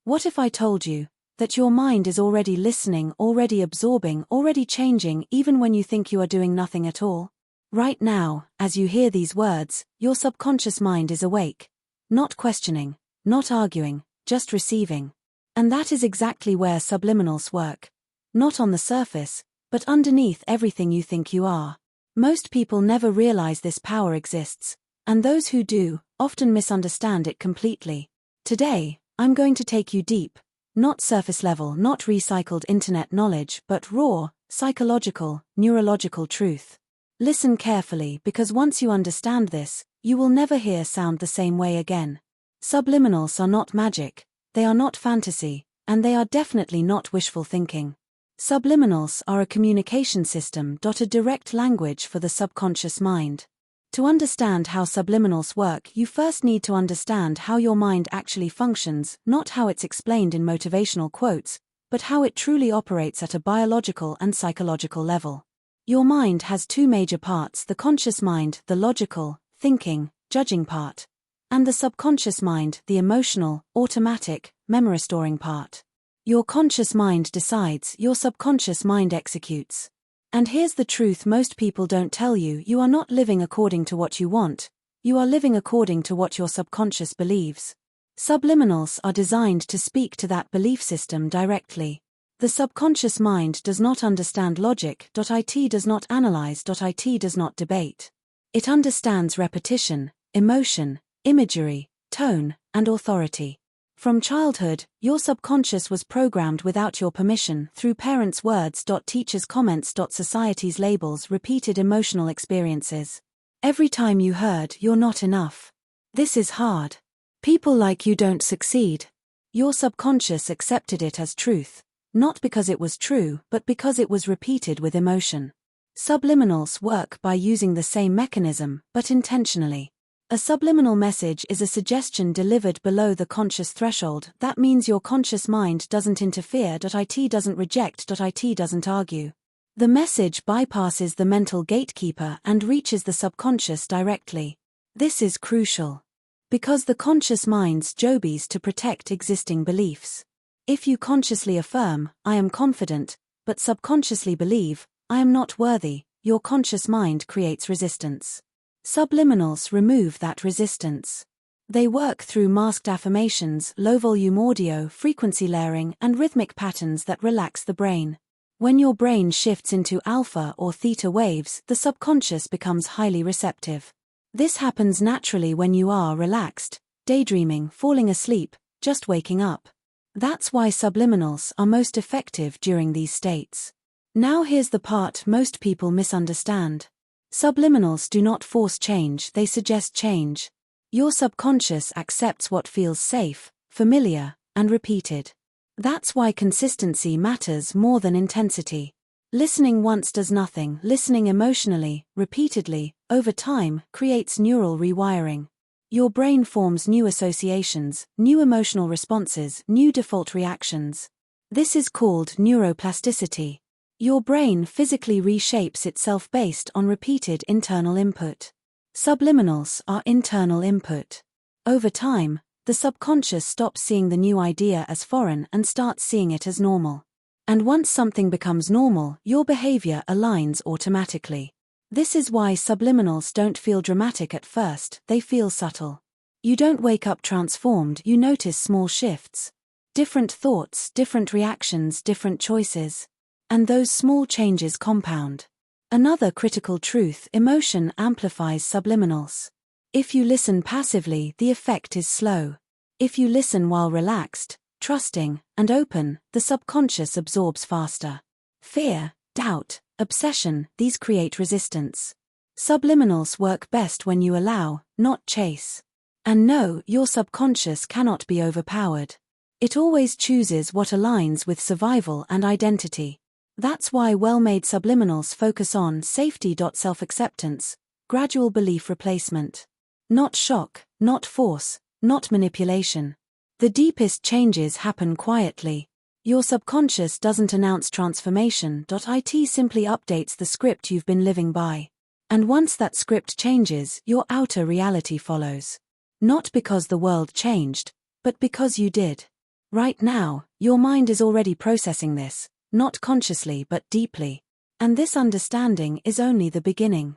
What if I told you that your mind is already listening, already absorbing, already changing, even when you think you are doing nothing at all? Right now, as you hear these words, your subconscious mind is awake. Not questioning, not arguing, just receiving. And that is exactly where subliminals work. Not on the surface, but underneath everything you think you are. Most people never realize this power exists, and those who do, often misunderstand it completely. Today, I'm going to take you deep. Not surface level, not recycled internet knowledge, but raw, psychological, neurological truth. Listen carefully, because once you understand this, you will never hear sound the same way again. Subliminals are not magic, they are not fantasy, and they are definitely not wishful thinking. Subliminals are a communication system, a direct language for the subconscious mind. To understand how subliminals work, you first need to understand how your mind actually functions, not how it's explained in motivational quotes, but how it truly operates at a biological and psychological level. Your mind has two major parts: the conscious mind, the logical, thinking, judging part, and the subconscious mind, the emotional, automatic, memory-storing part. Your conscious mind decides, your subconscious mind executes. And here's the truth most people don't tell you: you are not living according to what you want, you are living according to what your subconscious believes. Subliminals are designed to speak to that belief system directly. The subconscious mind does not understand logic. It does not analyze. It does not debate. It understands repetition, emotion, imagery, tone, and authority. From childhood, your subconscious was programmed without your permission, through parents' words, teachers' comments, society's labels, repeated emotional experiences. Every time you heard, "You're not enough. This is hard. People like you don't succeed." Your subconscious accepted it as truth, not because it was true, but because it was repeated with emotion. Subliminals work by using the same mechanism, but intentionally. A subliminal message is a suggestion delivered below the conscious threshold. That means your conscious mind doesn't interfere. It doesn't reject. It doesn't argue. The message bypasses the mental gatekeeper and reaches the subconscious directly. This is crucial, because the conscious mind's job is to protect existing beliefs. If you consciously affirm, "I am confident," but subconsciously believe, "I am not worthy," your conscious mind creates resistance. Subliminals remove that resistance. They work through masked affirmations, low-volume audio, frequency layering, and rhythmic patterns that relax the brain. When your brain shifts into alpha or theta waves, the subconscious becomes highly receptive. This happens naturally when you are relaxed, daydreaming, falling asleep, just waking up. That's why subliminals are most effective during these states. Now here's the part most people misunderstand. Subliminals do not force change, they suggest change. Your subconscious accepts what feels safe, familiar, and repeated. That's why consistency matters more than intensity. Listening once does nothing. Listening emotionally, repeatedly, over time, creates neural rewiring. Your brain forms new associations, new emotional responses, new default reactions. This is called neuroplasticity. Your brain physically reshapes itself based on repeated internal input. Subliminals are internal input. Over time, the subconscious stops seeing the new idea as foreign and starts seeing it as normal. And once something becomes normal, your behavior aligns automatically. This is why subliminals don't feel dramatic at first, they feel subtle. You don't wake up transformed, you notice small shifts. Different thoughts, different reactions, different choices. And those small changes compound. Another critical truth: emotion amplifies subliminals. If you listen passively, the effect is slow. If you listen while relaxed, trusting, and open, the subconscious absorbs faster. Fear, doubt, obsession, these create resistance. Subliminals work best when you allow, not chase. And no, your subconscious cannot be overpowered. It always chooses what aligns with survival and identity. That's why well-made subliminals focus on safety. Self-acceptance, gradual belief replacement. Not shock, not force, not manipulation. The deepest changes happen quietly. Your subconscious doesn't announce transformation. It simply updates the script you've been living by. And once that script changes, your outer reality follows. Not because the world changed, but because you did. Right now, your mind is already processing this, not consciously but deeply. And this understanding is only the beginning.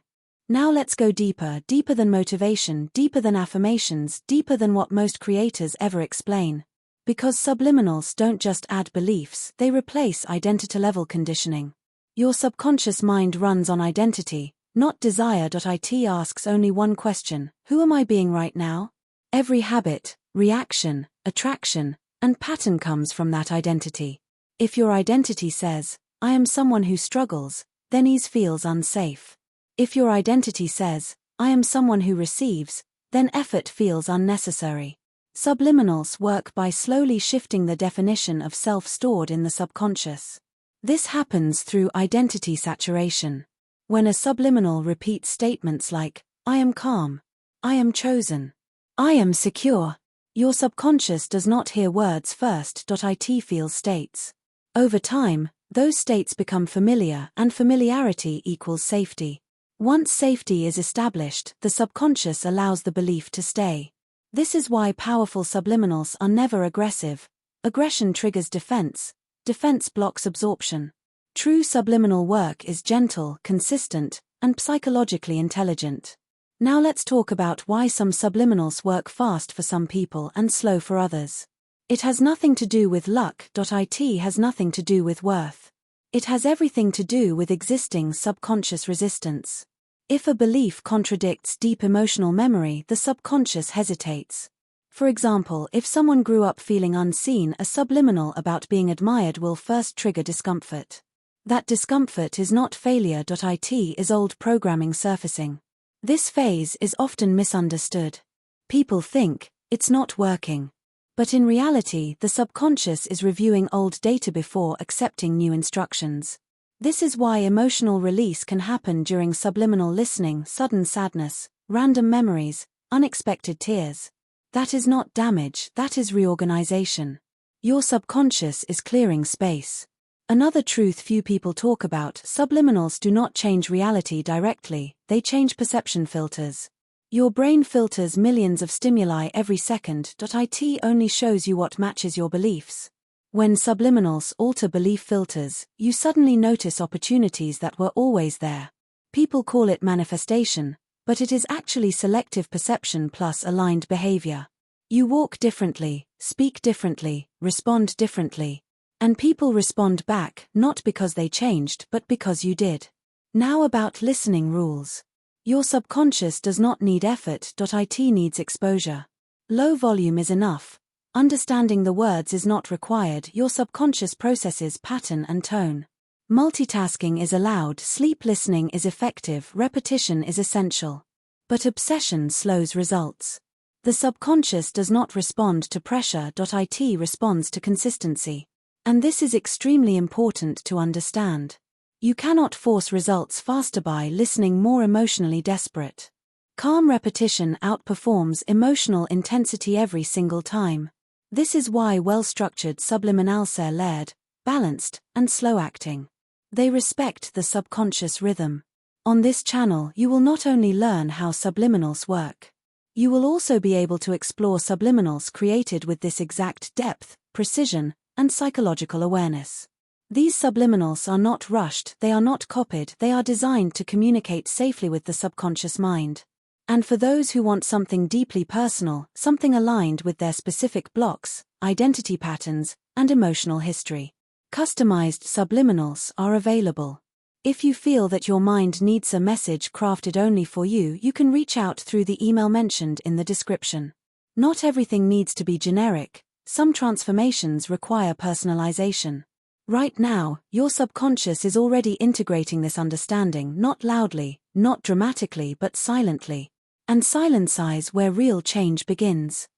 Now let's go deeper, deeper than motivation, deeper than affirmations, deeper than what most creators ever explain. Because subliminals don't just add beliefs, they replace identity-level conditioning. Your subconscious mind runs on identity, not desire. It asks only one question: who am I being right now? Every habit, reaction, attraction, and pattern comes from that identity. If your identity says, I am someone who struggles, then ease feels unsafe. If your identity says, I am someone who receives, then effort feels unnecessary. Subliminals work by slowly shifting the definition of self stored in the subconscious. This happens through identity saturation. When a subliminal repeats statements like, I am calm, I am chosen, I am secure, your subconscious does not hear words first. It feels states. Over time, those states become familiar, and familiarity equals safety. Once safety is established, the subconscious allows the belief to stay. This is why powerful subliminals are never aggressive. Aggression triggers defense. Defense blocks absorption. True subliminal work is gentle, consistent, and psychologically intelligent. Now let's talk about why some subliminals work fast for some people and slow for others. It has nothing to do with luck. It has nothing to do with worth. It has everything to do with existing subconscious resistance. If a belief contradicts deep emotional memory, the subconscious hesitates. For example, if someone grew up feeling unseen, a subliminal about being admired will first trigger discomfort. That discomfort is not failure. It is old programming surfacing. This phase is often misunderstood. People think, it's not working. But in reality, the subconscious is reviewing old data before accepting new instructions. This is why emotional release can happen during subliminal listening: sudden sadness, random memories, unexpected tears. That is not damage, that is reorganization. Your subconscious is clearing space. Another truth few people talk about: subliminals do not change reality directly, they change perception filters. Your brain filters millions of stimuli every second. It only shows you what matches your beliefs. When subliminals alter belief filters, you suddenly notice opportunities that were always there. People call it manifestation, but it is actually selective perception plus aligned behavior. You walk differently, speak differently, respond differently. And people respond back, not because they changed, but because you did. Now about listening rules. Your subconscious does not need effort. It needs exposure. Low volume is enough. Understanding the words is not required. Your subconscious processes pattern and tone. Multitasking is allowed. Sleep listening is effective. Repetition is essential. But obsession slows results. The subconscious does not respond to pressure. It responds to consistency. And this is extremely important to understand. You cannot force results faster by listening more emotionally desperate. Calm repetition outperforms emotional intensity every single time. This is why well-structured subliminals are layered, balanced, and slow-acting. They respect the subconscious rhythm. On this channel, you will not only learn how subliminals work. You will also be able to explore subliminals created with this exact depth, precision, and psychological awareness. These subliminals are not rushed, they are not copied, they are designed to communicate safely with the subconscious mind. And for those who want something deeply personal, something aligned with their specific blocks, identity patterns, and emotional history, customized subliminals are available. If you feel that your mind needs a message crafted only for you, you can reach out through the email mentioned in the description. Not everything needs to be generic, some transformations require personalization. Right now, your subconscious is already integrating this understanding, not loudly, not dramatically, but silently. And silence is where real change begins.